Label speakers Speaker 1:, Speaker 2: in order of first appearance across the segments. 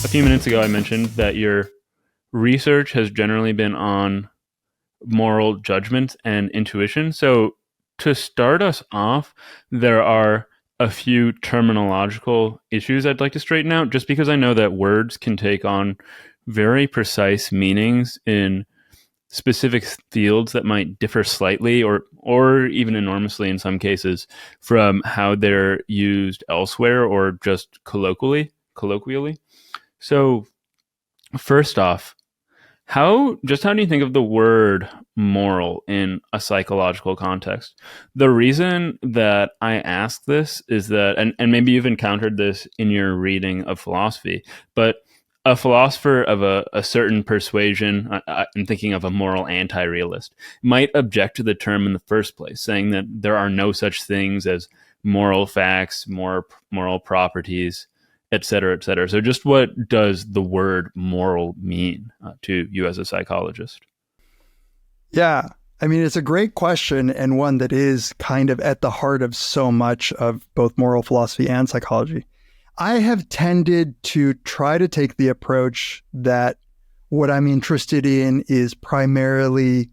Speaker 1: A few minutes ago, I mentioned that your research has generally been on moral judgment and intuition. So, to start us off, there are a few terminological issues I'd like to straighten out, just because I know that words can take on very precise meanings in specific fields that might differ slightly or even enormously in some cases from how they're used elsewhere or just colloquially. So, first off, how do you think of the word moral in a psychological context? The reason that I ask this is that, and maybe you've encountered this in your reading of philosophy, but a philosopher of a certain persuasion, I'm thinking of a moral anti-realist, might object to the term in the first place, saying that there are no such things as moral facts, moral properties, et cetera, et cetera. So just what does the word moral mean to you as a psychologist?
Speaker 2: Yeah. I mean, it's a great question and one that is kind of at the heart of so much of both moral philosophy and psychology. I have tended to try to take the approach that what I'm interested in is primarily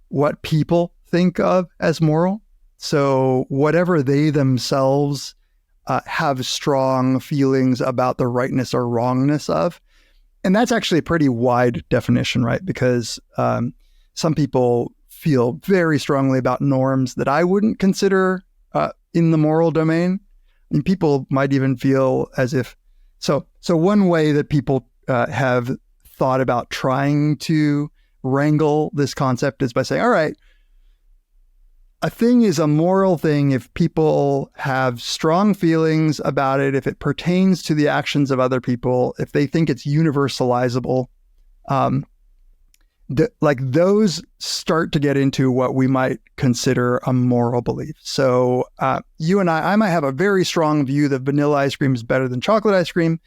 Speaker 2: what people think of as moral. So whatever they themselves have strong feelings about the rightness or wrongness of. And that's actually a pretty wide definition, right? Because some people feel very strongly about norms that I wouldn't consider in the moral domain. And people might even feel as if, so one way that people have thought about trying to wrangle this concept is by saying, all right, a thing is a moral thing if people have strong feelings about it, if it pertains to the actions of other people, if they think it's universalizable. Like those start to get into what we might consider a moral belief. So you and I might have a very strong view that vanilla ice cream is better than chocolate ice cream.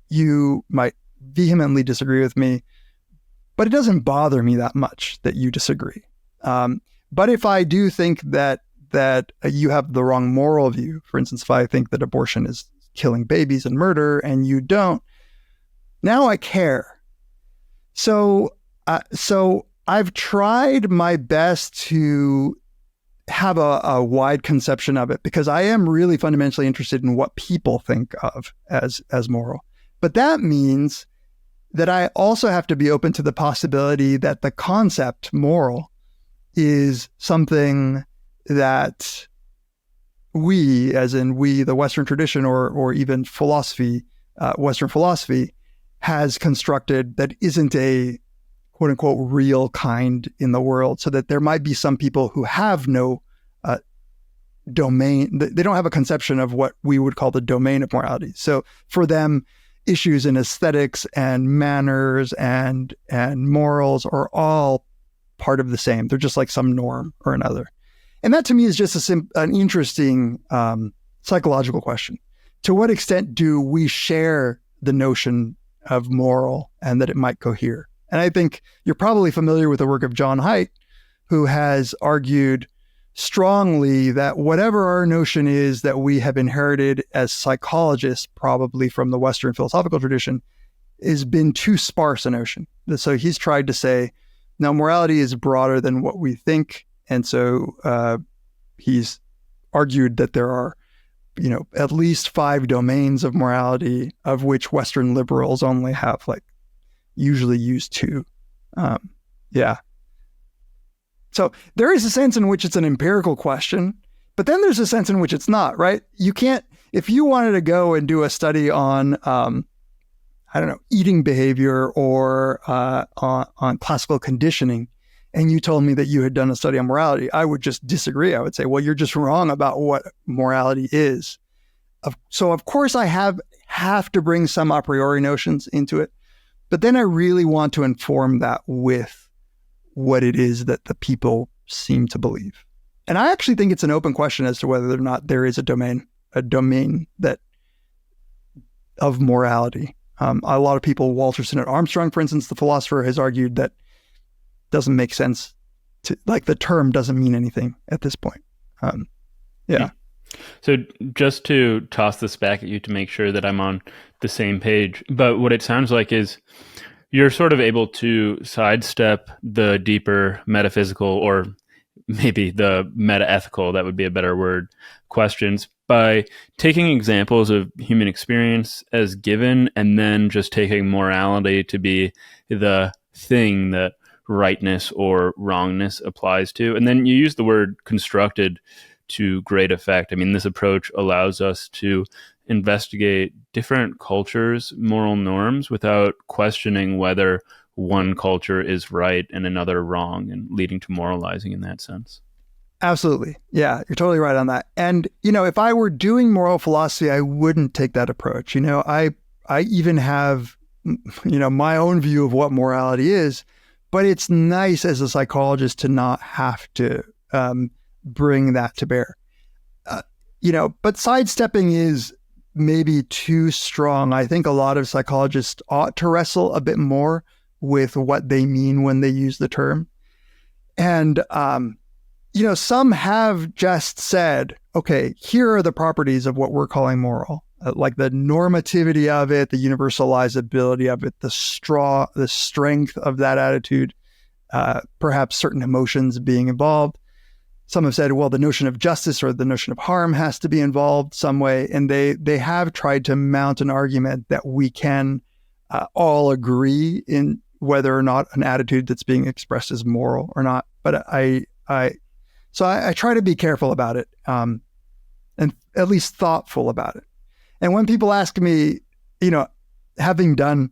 Speaker 2: You might vehemently disagree with me, but it doesn't bother me that much that you disagree. But if I do think that you have the wrong moral view, for instance, if I think that abortion is killing babies and murder and you don't, now I care. So I've tried my best to have a wide conception of it because I am really fundamentally interested in what people think of as moral. But that means that I also have to be open to the possibility that the concept moral is something that we, as in we, the Western tradition or even philosophy, Western philosophy, has constructed that isn't a quote unquote real kind in the world, so that there might be some people who have no domain, they don't have a conception of what we would call the domain of morality. So for them, issues in aesthetics and manners and morals are all part of the same. They're just like some norm or another. And that to me is just an interesting psychological question. To what extent do we share the notion of moral and that it might cohere? And I think you're probably familiar with the work of John Haidt, who has argued strongly that whatever our notion is that we have inherited as psychologists, probably from the Western philosophical tradition, has been too sparse a notion. So he's tried to say, now morality is broader than what we think. And so he's argued that there are, at least 5 domains of morality, of which Western liberals only have usually use 2. Yeah. So there is a sense in which it's an empirical question, but then there's a sense in which it's not, right? You can't, if you wanted to go and do a study on, eating behavior or on classical conditioning, and you told me that you had done a study on morality, I would just disagree. I would say, well, you're just wrong about what morality is. So of course I have to bring some a priori notions into it, but then I really want to inform that with what it is that the people seem to believe. And I actually think it's an open question as to whether or not there is a domain that of morality. A lot of people, Walter Sinnott Armstrong, for instance, the philosopher, has argued that doesn't make sense to, the term doesn't mean anything at this point. Yeah.
Speaker 1: So just to toss this back at you to make sure that I'm on the same page, but what it sounds like is you're sort of able to sidestep the deeper metaphysical, or maybe the meta-ethical, that would be a better word, questions by taking examples of human experience as given and then just taking morality to be the thing that rightness or wrongness applies to. And then you use the word constructed to great effect. I mean, this approach allows us to investigate different cultures' moral norms without questioning whether one culture is right and another wrong, and leading to moralizing in that sense.
Speaker 2: Absolutely. Yeah, you're totally right on that. And, if I were doing moral philosophy, I wouldn't take that approach. I even have, my own view of what morality is, but it's nice as a psychologist to not have to bring that to bear. But sidestepping is maybe too strong. I think a lot of psychologists ought to wrestle a bit more with what they mean when they use the term. And, some have just said, okay, here are the properties of what we're calling moral, like the normativity of it, the universalizability of it, the strength of that attitude, perhaps certain emotions being involved. Some have said, well, the notion of justice or the notion of harm has to be involved some way. And they have tried to mount an argument that we can all agree in whether or not an attitude that's being expressed is moral or not. But I try to be careful about it, and at least thoughtful about it. And when people ask me, having done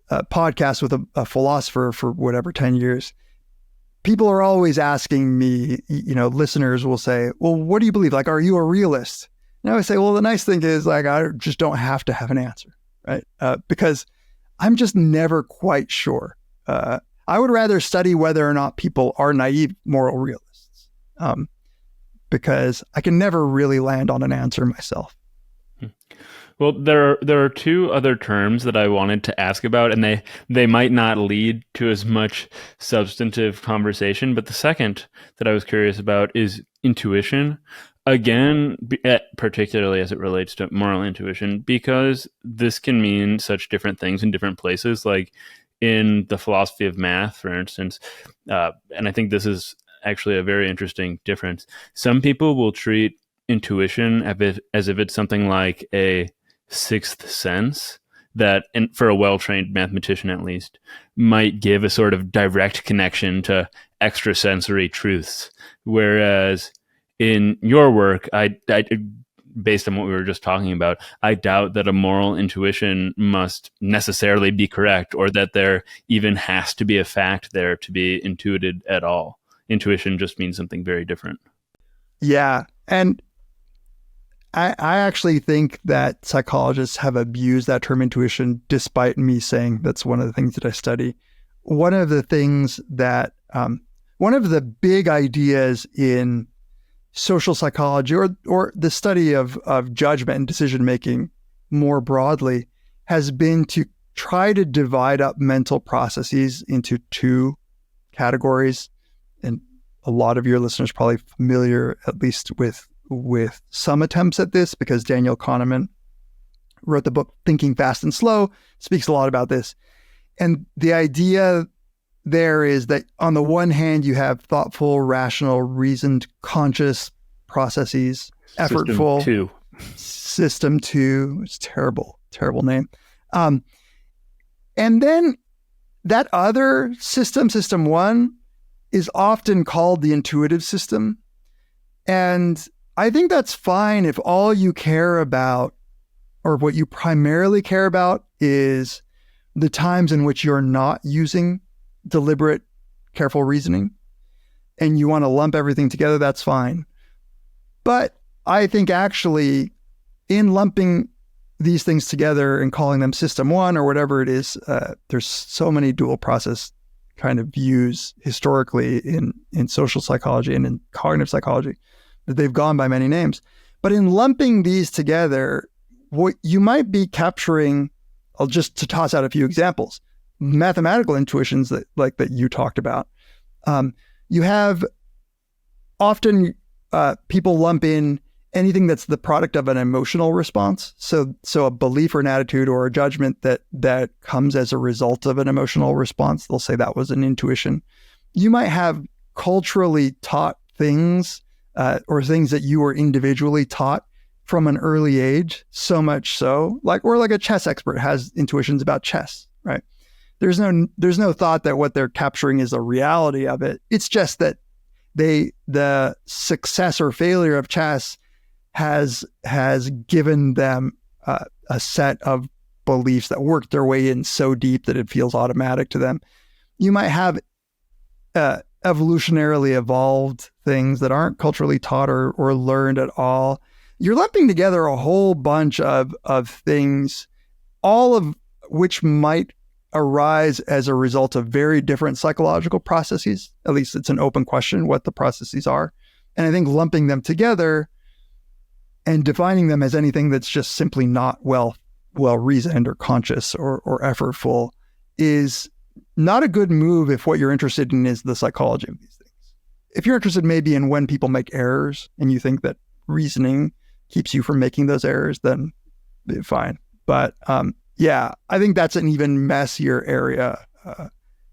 Speaker 2: a podcast with a philosopher for whatever, 10 years, people are always asking me, listeners will say, well, what do you believe? Like, are you a realist? And I always say, well, the nice thing is, like, I just don't have to have an answer, right? Because I'm just never quite sure. I would rather study whether or not people are naive moral realists, because I can never really land on an answer myself.
Speaker 1: Well, there are two other terms that I wanted to ask about, and they might not lead to as much substantive conversation. But the second that I was curious about is intuition. Again, particularly as it relates to moral intuition, because this can mean such different things in different places, like in the philosophy of math, for instance. And I think this is actually a very interesting difference. Some people will treat intuition as if it's something like a sixth sense that, and for a well-trained mathematician at least, might give a sort of direct connection to extrasensory truths. Whereas in your work, I based on what we were just talking about, I doubt that a moral intuition must necessarily be correct, or that there even has to be a fact there to be intuited at all. Intuition just means something very different.
Speaker 2: Yeah. And I actually think that psychologists have abused that term intuition, despite me saying that's one of the things that I study. One of the things that, one of the big ideas in social psychology, or the study of judgment and decision-making more broadly, has been to try to divide up mental processes into two categories. And a lot of your listeners are probably familiar, at least with some attempts at this, because Daniel Kahneman wrote the book Thinking Fast and Slow, speaks a lot about this. And the idea there is that on the one hand, you have thoughtful, rational, reasoned, conscious processes, effortful. System 2. It's terrible name. And then that other system, system 1, is often called the intuitive system. And I think that's fine if all you care about, or what you primarily care about, is the times in which you're not using deliberate, careful reasoning, and you want to lump everything together. That's fine. But I think actually in lumping these things together and calling them system 1 or whatever it is, there's so many dual process kind of views historically in social psychology and in cognitive psychology that they've gone by many names. But in lumping these together, what you might be capturing, I'll just to toss out a few examples, mathematical intuitions that you talked about. You have often people lump in anything that's the product of an emotional response. So a belief or an attitude or a judgment that comes as a result of an emotional response, they'll say that was an intuition. You might have culturally taught things or things that you were individually taught from an early age, so much so, like a chess expert has intuitions about chess, right? There's no thought that what they're capturing is a reality of it. It's just that the success or failure of chess has given them a set of beliefs that work their way in so deep that it feels automatic to them. You might have evolutionarily evolved things that aren't culturally taught or learned at all. You're lumping together a whole bunch of things, all of which might arise as a result of very different psychological processes. At least it's an open question what the processes are. And I think lumping them together and defining them as anything that's just simply not well reasoned or conscious or effortful is not a good move if what you're interested in is the psychology of these things. If you're interested maybe in when people make errors and you think that reasoning keeps you from making those errors, then fine. But yeah, I think that's an even messier area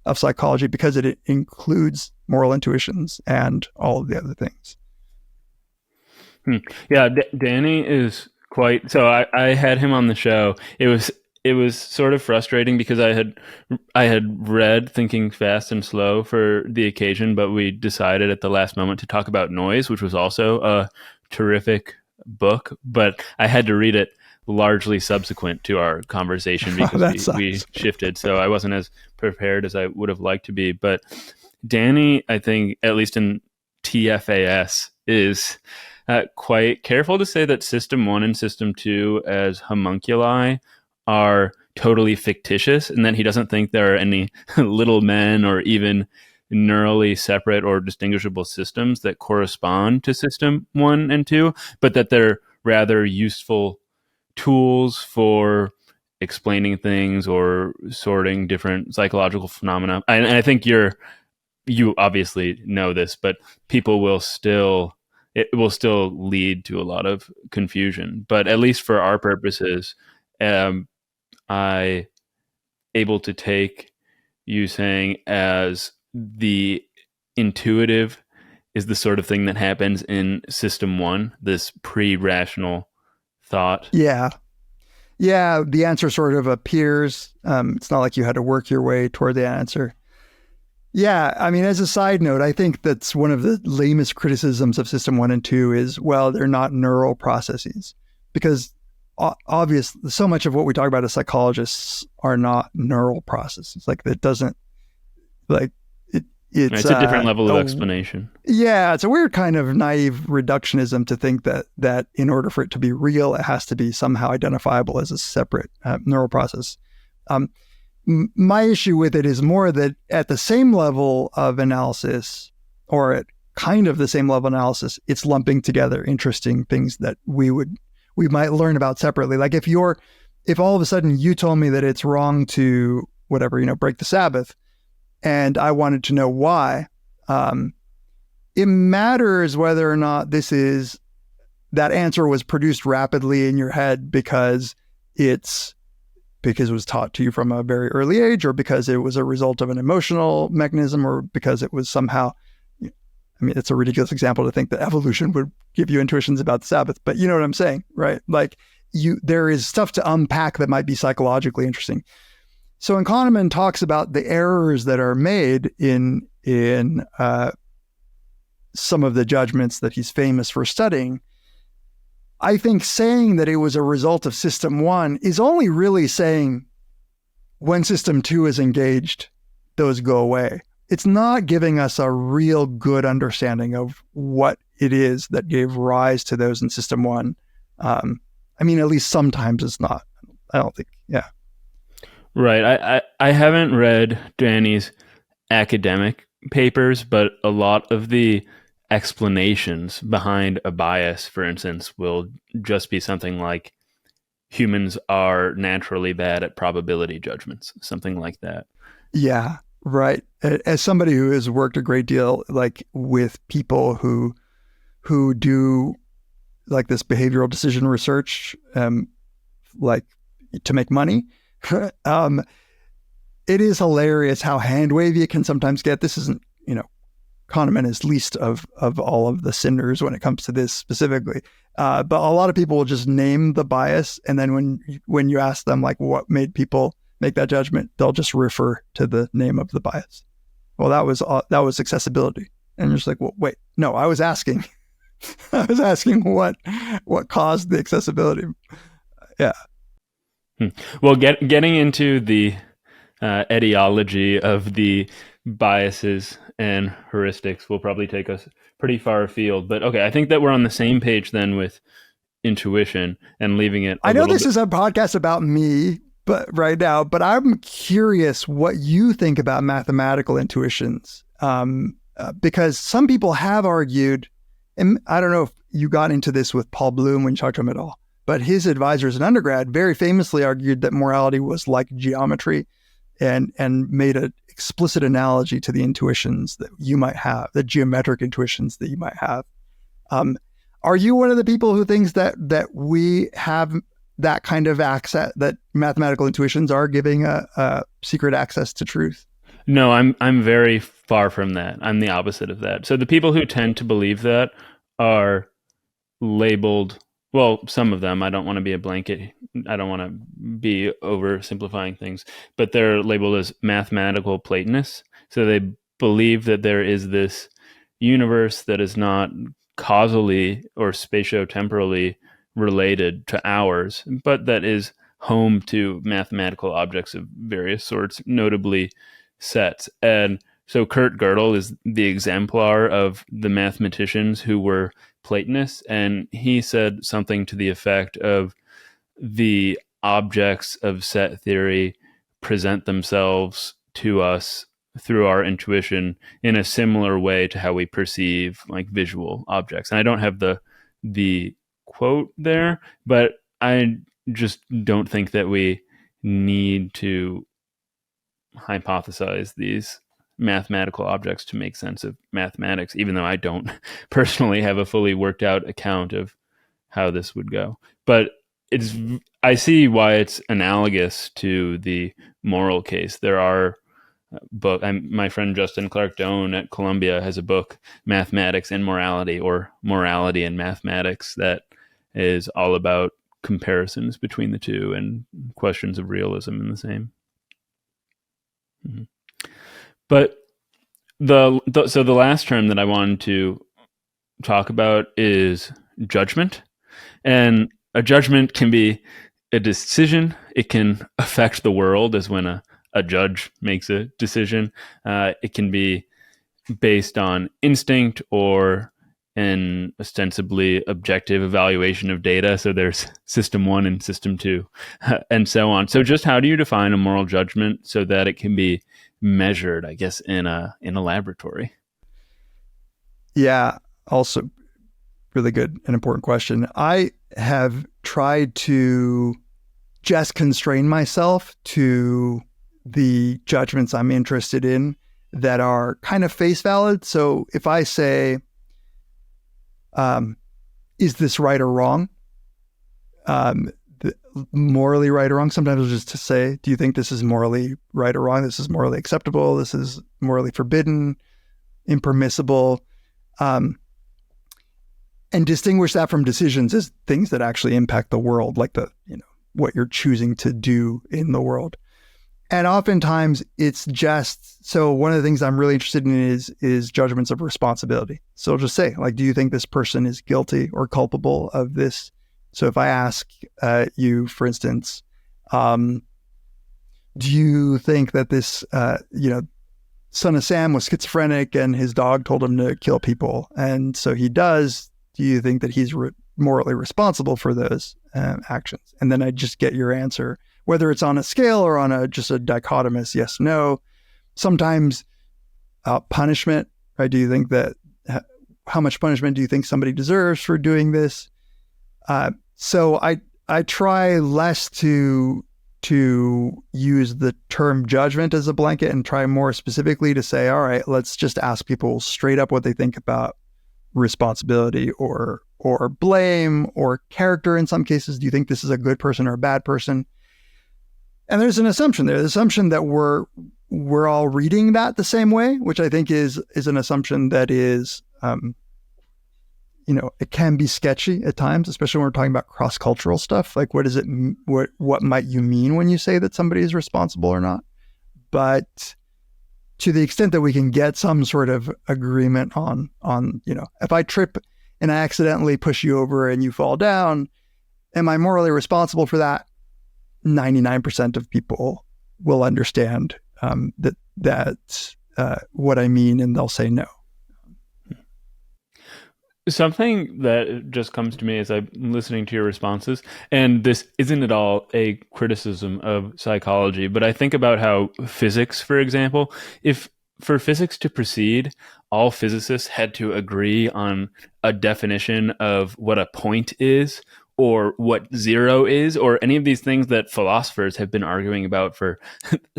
Speaker 2: of psychology because it includes moral intuitions and all of the other things.
Speaker 1: Yeah, Danny is quite. So I had him on the show. It was sort of frustrating because I had read Thinking Fast and Slow for the occasion, but we decided at the last moment to talk about Noise, which was also a terrific book. But I had to read it largely subsequent to our conversation because we shifted. So I wasn't as prepared as I would have liked to be. But Danny, I think, at least in TFAS, is quite careful to say that System 1 and System 2 as homunculi are totally fictitious, and that he doesn't think there are any little men or even neurally separate or distinguishable systems that correspond to System 1 and 2, but that they're rather useful tools for explaining things or sorting different psychological phenomena. And I think you obviously know this, but it will still lead to a lot of confusion. But at least for our purposes, I able to take you saying as the intuitive is the sort of thing that happens in System 1, this pre-rational thought.
Speaker 2: Yeah. The answer sort of appears. It's not like you had to work your way toward the answer. Yeah. I mean, as a side note, I think that's one of the lamest criticisms of System 1 and 2 is, well, they're not neural processes, because obviously so much of what we talk about as psychologists are not neural processes. Like that doesn't it's
Speaker 1: a different level of explanation.
Speaker 2: Yeah, it's a weird kind of naive reductionism to think that in order for it to be real, it has to be somehow identifiable as a separate neural process. My issue with it is more that at the same level of analysis, or at kind of the same level of analysis, it's lumping together interesting things that we might learn about separately. Like if all of a sudden you told me that it's wrong to break the Sabbath, and I wanted to know why, it matters whether or not that answer was produced rapidly in your head because it was taught to you from a very early age, or because it was a result of an emotional mechanism, or because it was somehow, I mean, it's a ridiculous example to think that evolution would give you intuitions about the Sabbath, but you know what I'm saying, right? Like there is stuff to unpack that might be psychologically interesting. So when Kahneman talks about the errors that are made in some of the judgments that he's famous for studying, I think saying that it was a result of System 1 is only really saying when System 2 is engaged, those go away. It's not giving us a real good understanding of what it is that gave rise to those in System 1. I mean, at least sometimes it's not. I don't think, yeah.
Speaker 1: Right. I haven't read Danny's academic papers, but a lot of the explanations behind a bias, for instance, will just be something like humans are naturally bad at probability judgments, something like that.
Speaker 2: Yeah, right. As somebody who has worked a great deal like with people who do like this behavioral decision research, like to make money. It is hilarious how hand wavy it can sometimes get. This isn't, Kahneman is least of all of the sinners when it comes to this specifically. But a lot of people will just name the bias, and then when you ask them like what made people make that judgment, they'll just refer to the name of the bias. Well, that was accessibility, and you're just like, well, wait, no, I was asking what caused the accessibility. Yeah.
Speaker 1: Well, getting into the etiology of the biases and heuristics will probably take us pretty far afield. But okay, I think that we're on the same page then with intuition and leaving it.
Speaker 2: I know this is a podcast about me, but right now, but I'm curious what you think about mathematical intuitions, because some people have argued, and I don't know if you got into this with Paul Bloom when you talked to him at all, but his advisors in undergrad very famously argued that morality was like geometry, and made an explicit analogy to the intuitions that you might have, the geometric intuitions that you might have. Are you one of the people who thinks that we have that kind of access, that mathematical intuitions are giving a secret access to truth?
Speaker 1: No, I'm very far from that. I'm the opposite of that. So the people who tend to believe that are labeled, well, some of them, I don't want to be a blanket, I don't want to be oversimplifying things, but they're labeled as mathematical Platonists. So they believe that there is this universe that is not causally or spatio-temporally related to ours, but that is home to mathematical objects of various sorts, notably sets. And so Kurt Gödel is the exemplar of the mathematicians who were Platonists, and he said something to the effect of the objects of set theory present themselves to us through our intuition in a similar way to how we perceive like visual objects. And I don't have the quote there, but I just don't think that we need to hypothesize these mathematical objects to make sense of mathematics, even though I don't personally have a fully worked out account of how this would go. But I see why it's analogous to the moral case. There are my friend Justin Clark Doan at Columbia has a book, Mathematics and Morality, or Morality and Mathematics, that is all about comparisons between the two and questions of realism in the same. Mm-hmm. But so the last term that I wanted to talk about is judgment. And a judgment can be a decision. It can affect the world, as when a judge makes a decision. It can be based on instinct or an ostensibly objective evaluation of data. So there's system 1 and system 2 and so on. So just how do you define a moral judgment so that it can be measured, I guess, in a laboratory?
Speaker 2: Yeah, also really good and important question. I have tried to just constrain myself to the judgments I'm interested in that are kind of face valid. So if I say, is this right or wrong? Morally right or wrong. Sometimes I'll just say, do you think this is morally right or wrong? This is morally acceptable. This is morally forbidden, impermissible. And distinguish that from decisions as things that actually impact the world, like what you're choosing to do in the world. And oftentimes it's just, so one of the things I'm really interested in is judgments of responsibility. So I'll just say, like, do you think this person is guilty or culpable of this? So if I ask you, for instance, do you think that this, son of Sam was schizophrenic and his dog told him to kill people, and so he does, do you think that he's morally responsible for those actions? And then I just get your answer, whether it's on a scale or on just a dichotomous yes, no. Sometimes punishment, right? Do you think that, how much punishment do you think somebody deserves for doing this? So I try less to use the term judgment as a blanket and try more specifically to say, all right, let's just ask people straight up what they think about responsibility or or blame or character in some cases. Do you think this is a good person or a bad person? And there's an assumption there, the assumption that we're all reading that the same way, which I think is an assumption that is, it can be sketchy at times, especially when we're talking about cross-cultural stuff. Like, what might you mean when you say that somebody is responsible or not? But to the extent that we can get some sort of agreement on, if I trip and I accidentally push you over and you fall down, am I morally responsible for that? 99% of people will understand that's what I mean, and they'll say no.
Speaker 1: Something that just comes to me as I'm listening to your responses, and this isn't at all a criticism of psychology, but I think about how physics, for example, if for physics to proceed, all physicists had to agree on a definition of what a point is, or what zero is, or any of these things that philosophers have been arguing about for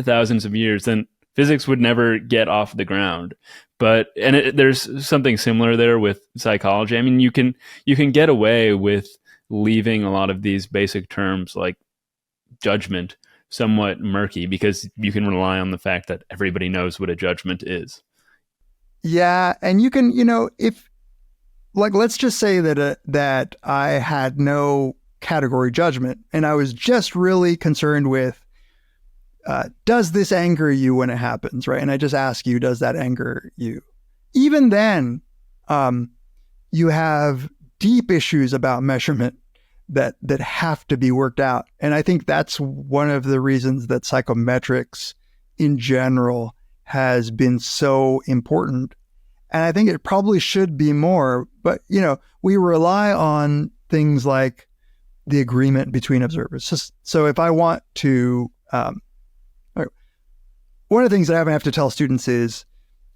Speaker 1: thousands of years, then physics would never get off the ground. There's something similar there with psychology. I mean, you can get away with leaving a lot of these basic terms like judgment somewhat murky because you can rely on the fact that everybody knows what a judgment is.
Speaker 2: Yeah, and you can, if, like, let's just say that I had no category judgment and I was just really concerned with, does this anger you when it happens, right? And I just ask you, does that anger you? Even then, you have deep issues about measurement that have to be worked out. And I think that's one of the reasons that psychometrics in general has been so important. And I think it probably should be more, but we rely on things like the agreement between observers. So if I want to, one of the things that I have to tell students is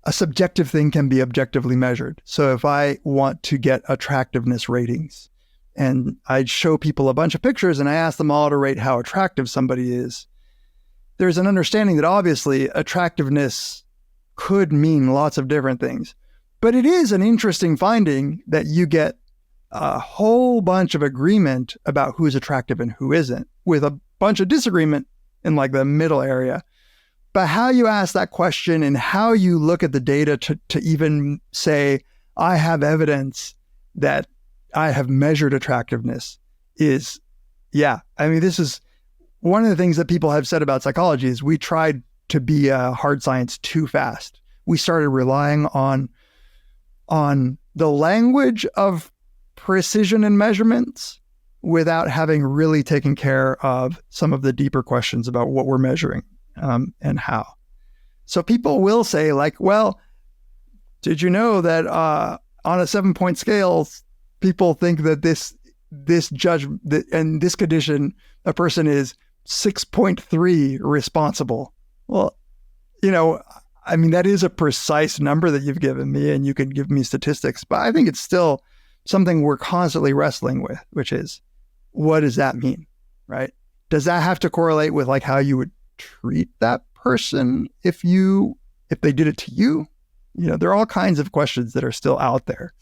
Speaker 2: a subjective thing can be objectively measured. So if I want to get attractiveness ratings and I show people a bunch of pictures and I ask them all to rate how attractive somebody is, there's an understanding that obviously attractiveness could mean lots of different things. But it is an interesting finding that you get a whole bunch of agreement about who's attractive and who isn't, with a bunch of disagreement in like the middle area. But how you ask that question and how you look at the data to even say, I have evidence that I have measured attractiveness is, this is one of the things that people have said about psychology is we tried to be a hard science too fast. We started relying on the language of precision and measurements without having really taken care of some of the deeper questions about what we're measuring and how. So people will say like, well, did you know that on a 7-point scale, people think that this judgment and this condition, a person is 6.3 responsible. Well, that is a precise number that you've given me, and you can give me statistics, but I think it's still something we're constantly wrestling with, which is, what does that mean, right? Does that have to correlate with like how you would treat that person if they did it to you? There are all kinds of questions that are still out there.